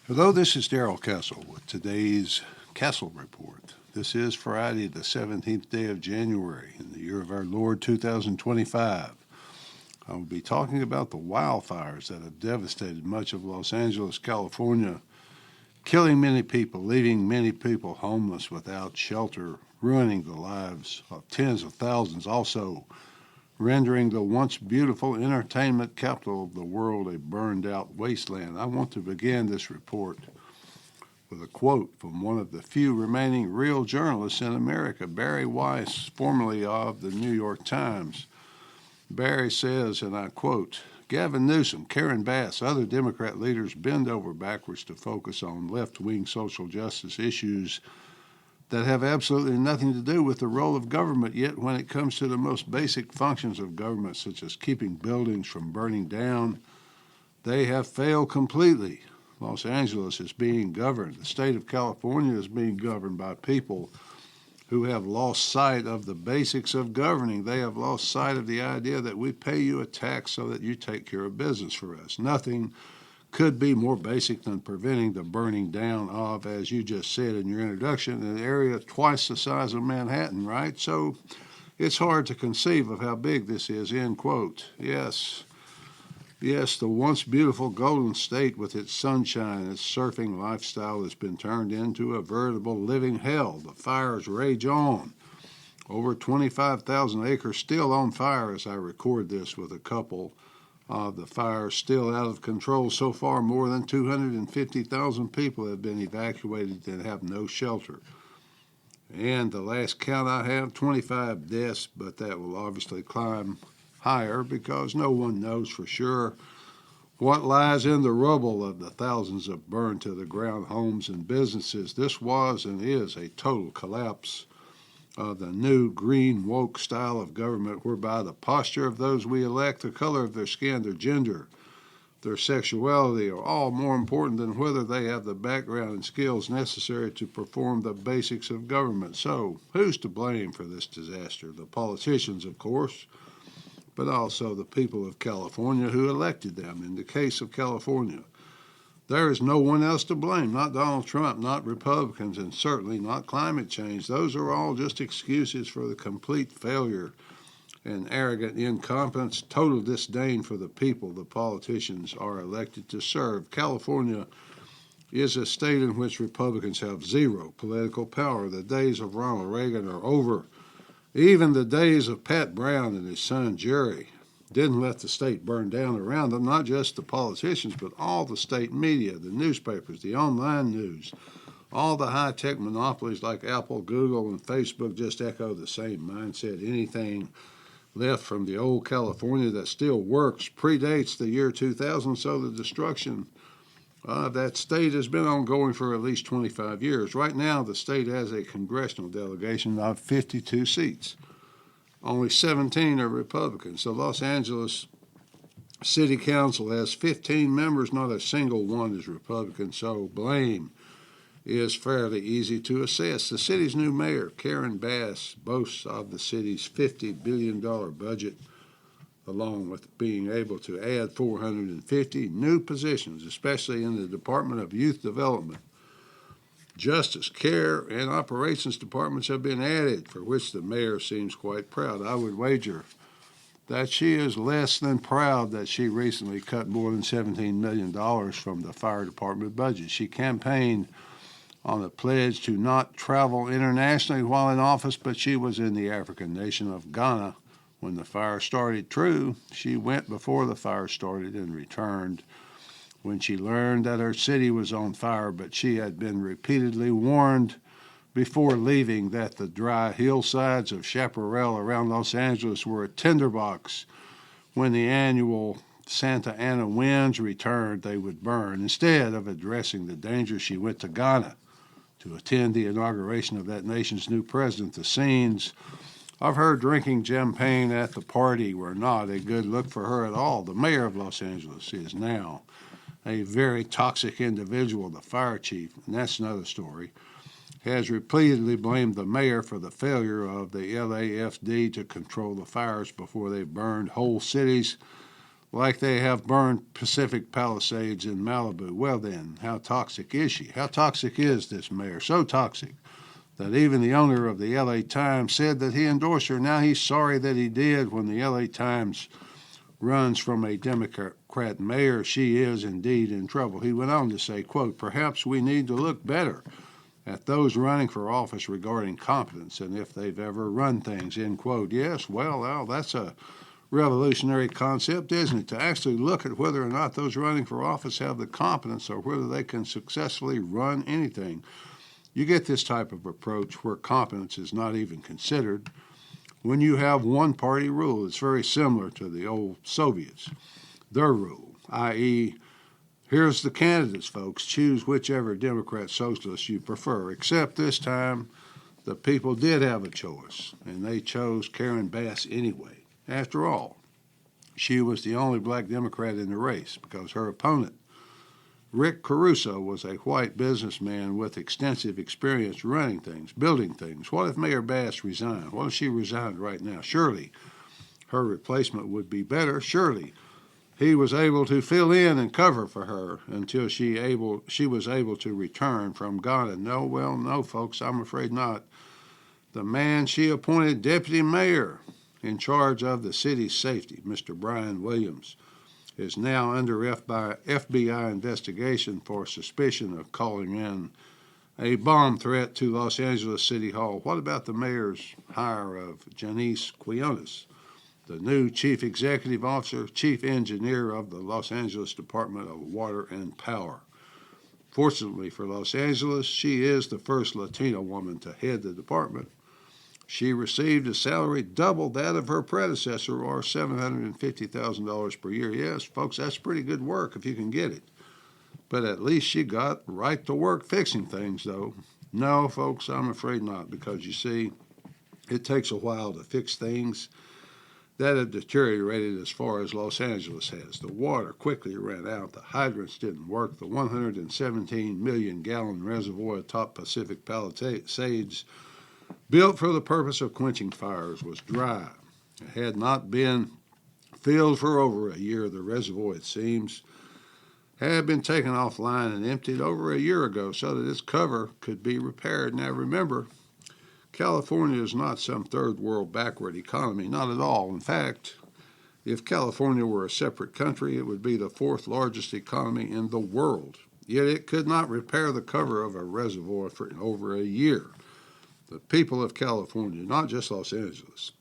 Hello, this is Darrell Castle with today's Castle Report. This is Friday, the 17th day of January in the year of our Lord 2025. I will be talking about the wildfires that have devastated much of Los Angeles, California, killing many people, leaving many people homeless without shelter, ruining the lives of tens of thousands, also rendering the once beautiful entertainment capital of the world a burned-out wasteland. I want to begin this report with a quote from one of the few remaining real journalists in America, Bari Weiss, formerly of the New York Times. Bari says, and I quote, "Gavin Newsom, Karen Bass, other Democrat leaders bend over backwards to focus on left-wing social justice issues that have absolutely nothing to do with the role of government, yet when it comes to the most basic functions of government, such as keeping buildings from burning down, they have failed completely. Los Angeles is being governed. The state of California is being governed by people who have lost sight of the basics of governing. They have lost sight of the idea that we pay you a tax so that you take care of business for us. Nothing could be more basic than preventing the burning down of, as you just said in your introduction, an area twice the size of Manhattan, right? So it's hard to conceive of how big this is," end quote. Yes, the once beautiful Golden State with its sunshine and its surfing lifestyle has been turned into a veritable living hell. The fires rage on. Over 25,000 acres still on fire as I record this, with a couple of the fires still out of control. So far, more than 250,000 people have been evacuated and have no shelter. And the last count I have, 25 deaths, but that will obviously climb higher because no one knows for sure what lies in the rubble of the thousands of burned to the ground homes and businesses. This was and is a total collapse of the new green woke style of government, whereby the posture of those we elect, the color of their skin, their gender, their sexuality are all more important than whether they have the background and skills necessary to perform the basics of government. So, who's to blame for this disaster? The politicians, of course, but also the people of California who elected them. In the case of California, there is no one else to blame, not Donald Trump, not Republicans, and certainly not climate change. Those are all just excuses for the complete failure and arrogant incompetence, total disdain for the people the politicians are elected to serve. California is a state in which Republicans have zero political power. The days of Ronald Reagan are over. Even the days of Pat Brown and his son Jerry didn't let the state burn down around them, not just the politicians, but all the state media, the newspapers, the online news, all the high-tech monopolies like Apple, Google, and Facebook just echo the same mindset. Anything left from the old California that still works predates the year 2000, so the destruction of that state has been ongoing for at least 25 years. Right now, the state has a congressional delegation of 52 seats. Only 17 are Republicans. The Los Angeles City Council has 15 members, not a single one is Republican, so blame is fairly easy to assess. The city's new mayor, Karen Bass, boasts of the city's $50 billion budget, along with being able to add 450 new positions, especially in the Department of Youth Development. Justice, Care, and Operations departments have been added, for which the mayor seems quite proud. I would wager that she is less than proud that she recently cut more than $17 million from the fire department budget. She campaigned on a pledge to not travel internationally while in office, but she was in the African nation of Ghana when the fire started. True, she went before the fire started and returned when she learned that her city was on fire, but she had been repeatedly warned before leaving that the dry hillsides of Chaparral around Los Angeles were a tinderbox. When the annual Santa Ana winds returned, they would burn. Instead of addressing the danger, she went to Ghana to attend the inauguration of that nation's new president. The scenes of her drinking champagne at the party were not a good look for her at all. The mayor of Los Angeles is now a very toxic individual. The fire chief, and that's another story, has repeatedly blamed the mayor for the failure of the LAFD to control the fires before they burned whole cities like they have burned Pacific Palisades in Malibu. Well then, how toxic is she? How toxic is this mayor? So toxic that even the owner of the LA Times said that he endorsed her. Now he's sorry that he did. When the LA Times runs from a Democrat mayor, she is indeed in trouble. He went on to say, quote, perhaps we need to look better at those running for office regarding competence and if they've ever run things, end quote. Yes, well, that's a revolutionary concept, isn't it? To actually look at whether or not those running for office have the competence or whether they can successfully run anything. You get this type of approach where competence is not even considered when you have one-party rule. It's very similar to the old Soviets, their rule, i.e., here's the candidates, folks. Choose whichever Democrat socialist you prefer, except this time the people did have a choice, and they chose Karen Bass anyway. After all, she was the only black Democrat in the race because her opponent, Rick Caruso, was a white businessman with extensive experience running things, building things. What if Mayor Bass resigned? What if she resigned right now? Surely her replacement would be better. Surely he was able to fill in and cover for her until she was able to return from Ghana. No, well, no, folks, I'm afraid not. The man she appointed deputy mayor in charge of the city's safety, Mr. Brian Williams, is now under FBI investigation for suspicion of calling in a bomb threat to Los Angeles City Hall. What about the mayor's hire of Janice Quiones, the new chief executive officer, chief engineer of the Los Angeles Department of Water and Power? Fortunately for Los Angeles, she is the first Latina woman to head the department. She received a salary double that of her predecessor, or $750,000 per year. Yes, folks, that's pretty good work if you can get it. But at least she got right to work fixing things, though. No, folks, I'm afraid not, because you see, it takes a while to fix things that have deteriorated as far as Los Angeles has. The water quickly ran out. The hydrants didn't work. The 117 million gallon reservoir atop Pacific Palisades, built for the purpose of quenching fires, was dry. It had not been filled for over a year. The reservoir, it seems, had been taken offline and emptied over a year ago so that its cover could be repaired. Now remember, California is not some third world backward economy, not at all. In fact, if California were a separate country, it would be the fourth largest economy in the world. Yet it could not repair the cover of a reservoir for over a year. The people of California, not just Los Angeles,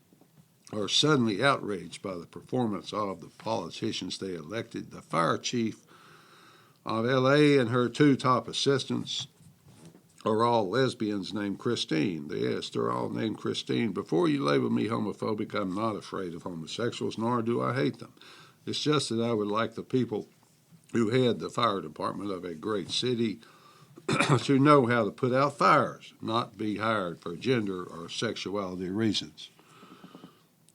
are suddenly outraged by the performance of the politicians they elected. The fire chief of L.A. and her two top assistants are all lesbians named Christine. Yes, they're all named Christine. Before you label me homophobic, I'm not afraid of homosexuals, nor do I hate them. It's just that I would like the people who head the fire department of a great city to know how to put out fires, not be hired for gender or sexuality reasons.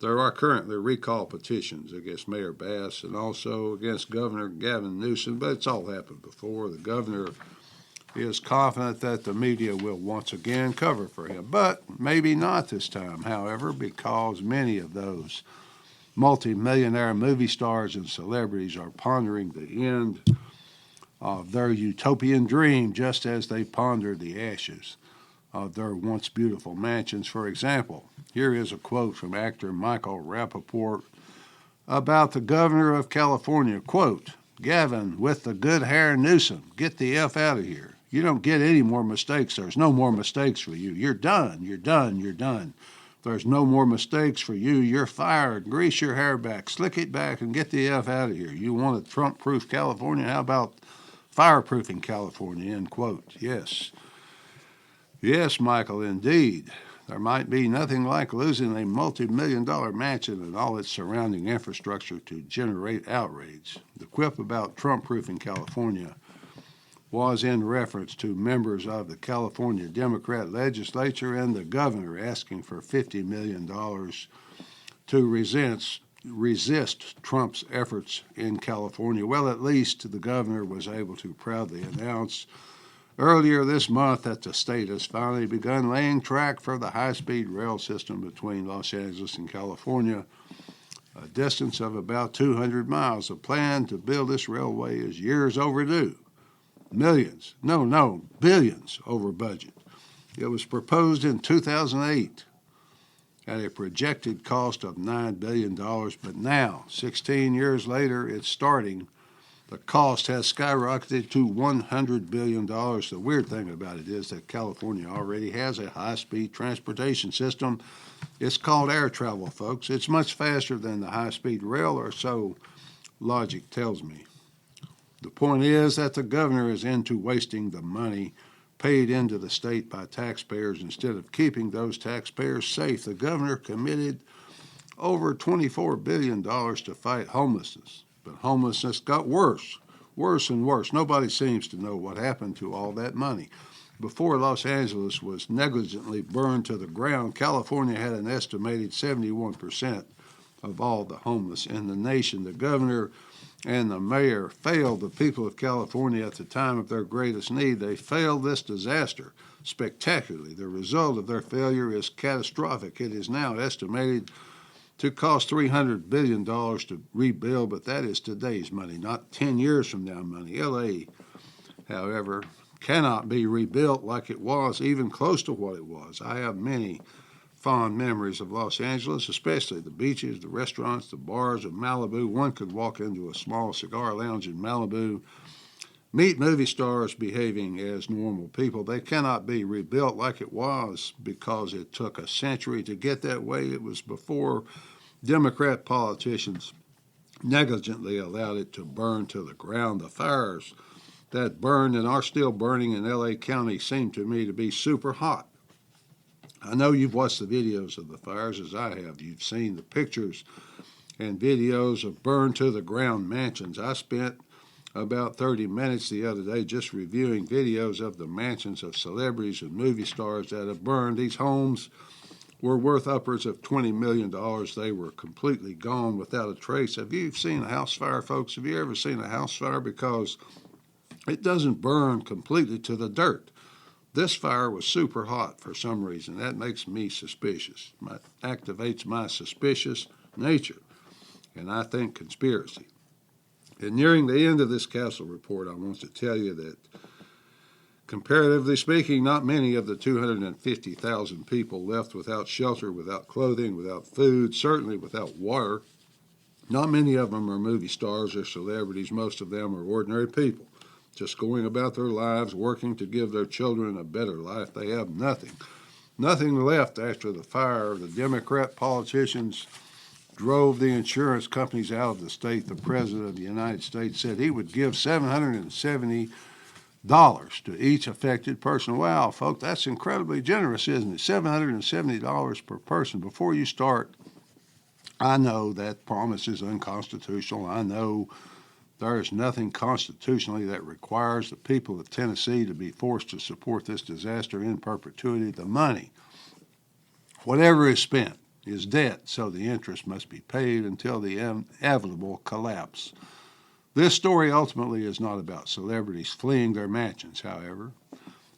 There are currently recall petitions against Mayor Bass and also against Governor Gavin Newsom, but it's all happened before. The governor is confident that the media will once again cover for him, but maybe not this time, however, because many of those multi-millionaire movie stars and celebrities are pondering the end of their utopian dream, just as they pondered the ashes of their once beautiful mansions. For example, here is a quote from actor Michael Rappaport about the governor of California. Quote, Gavin, with the good hair Newsom, get the F out of here. You don't get any more mistakes. There's no more mistakes for you. You're done. You're done. You're done. There's no more mistakes for you. You're fired. Grease your hair back. Slick it back and get the F out of here. You want a Trump-proof California? How about fireproofing California, end quote. Yes. Yes, Michael, indeed. There might be nothing like losing a multi-million-dollar mansion and all its surrounding infrastructure to generate outrage. The quip about Trump-proofing California was in reference to members of the California Democrat legislature and the governor asking for $50 million to resist Trump's efforts in California. Well, at least the governor was able to proudly announce earlier this month that the state has finally begun laying track for the high-speed rail system between Los Angeles and California. a distance of about 200 miles. The plan to build this railway is years overdue. Billions over budget. It was proposed in 2008 at a projected cost of $9 billion, but now, 16 years later, it's starting. The cost has skyrocketed to $100 billion. The weird thing about it is that California already has a high-speed transportation system. It's called air travel, folks. It's much faster than the high-speed rail, or so logic tells me. The point is that the governor is into wasting the money paid into the state by taxpayers instead of keeping those taxpayers safe. The governor committed over $24 billion to fight homelessness. But homelessness got worse and worse. Nobody seems to know what happened to all that money. Before Los Angeles was negligently burned to the ground, California had an estimated 71% of all the homeless in the nation. The governor and the mayor failed the people of California at the time of their greatest need. They failed this disaster spectacularly. The result of their failure is catastrophic. It is now estimated to cost $300 billion to rebuild, but that is today's money, not 10 years from now money. L.A., however, cannot be rebuilt like it was, even close to what it was. I have many fond memories of Los Angeles, especially the beaches, the restaurants, the bars of Malibu. One could walk into a small cigar lounge in Malibu, meet movie stars behaving as normal people. They cannot be rebuilt like it was because it took a century to get that way. It was before Democrat politicians negligently allowed it to burn to the ground. The fires that burned and are still burning in L.A. County seem to me to be super hot. I know you've watched the videos of the fires as I have. You've seen the pictures and videos of burned to the ground mansions. I spent about 30 minutes the other day just reviewing videos of the mansions of celebrities and movie stars that have burned. These homes were worth upwards of $20 million. They were completely gone without a trace. Have you seen a house fire, folks? Have you ever seen a house fire? Because it doesn't burn completely to the dirt. This fire was super hot for some reason. That makes me suspicious. It activates my suspicious nature, and I think conspiracy. And nearing the end of this Castle report, I want to tell you that, comparatively speaking, not many of the 250,000 people left without shelter, without clothing, without food, certainly without water, not many of them are movie stars or celebrities. Most of them are ordinary people, just going about their lives, working to give their children a better life. They have nothing left after the fire. The Democrat politicians drove the insurance companies out of the state. The President of the United States said he would give $770 to each affected person. Wow, folks, that's incredibly generous, isn't it? $770 per person. Before you start, I know that promise is unconstitutional. I know there is nothing constitutionally that requires the people of Tennessee to be forced to support this disaster in perpetuity. The money, whatever is spent, is debt, so the interest must be paid until the inevitable collapse. This story ultimately is not about celebrities fleeing their mansions, however.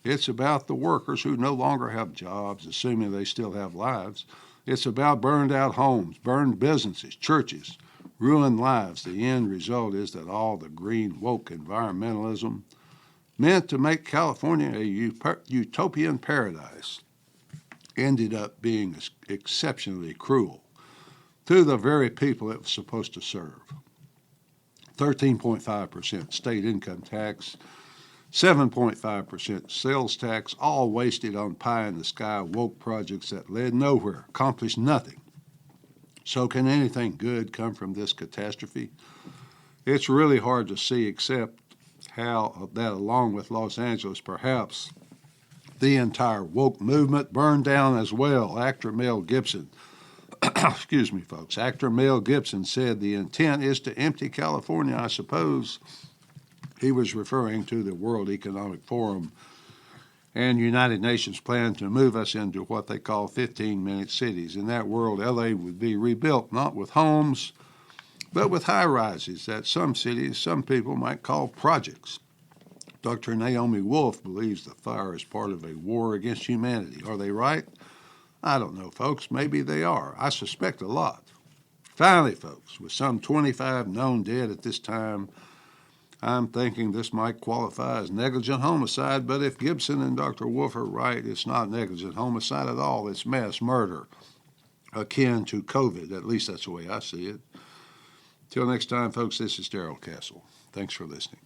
It's about the workers who no longer have jobs, assuming they still have lives. It's about burned out homes, burned businesses, churches, ruined lives. The end result is that all the green woke environmentalism meant to make California a utopian paradise ended up being exceptionally cruel to the very people it was supposed to serve. 13.5% state income tax, 7.5% sales tax, all wasted on pie-in-the-sky woke projects that led nowhere, accomplished nothing. So can anything good come from this catastrophe? It's really hard to see, except how that, along with Los Angeles, perhaps the entire woke movement burned down as well. Actor Mel Gibson, excuse me, folks, actor Mel Gibson said the intent is to empty California. I suppose he was referring to the World Economic Forum and United Nations plan to move us into what they call 15-minute cities. In that world, L.A. would be rebuilt, not with homes, but with high-rises that some cities, some people might call projects. Dr. Naomi Wolf believes the fire is part of a war against humanity. Are they right? I don't know, folks. Maybe they are. I suspect a lot. Finally, folks, with some 25 known dead at this time, I'm thinking this might qualify as negligent homicide, but if Gibson and Dr. Wolf are right, it's not negligent homicide at all. It's mass murder, akin to COVID. At least that's the way I see it. Till next time, folks, this is Darrell Castle. Thanks for listening.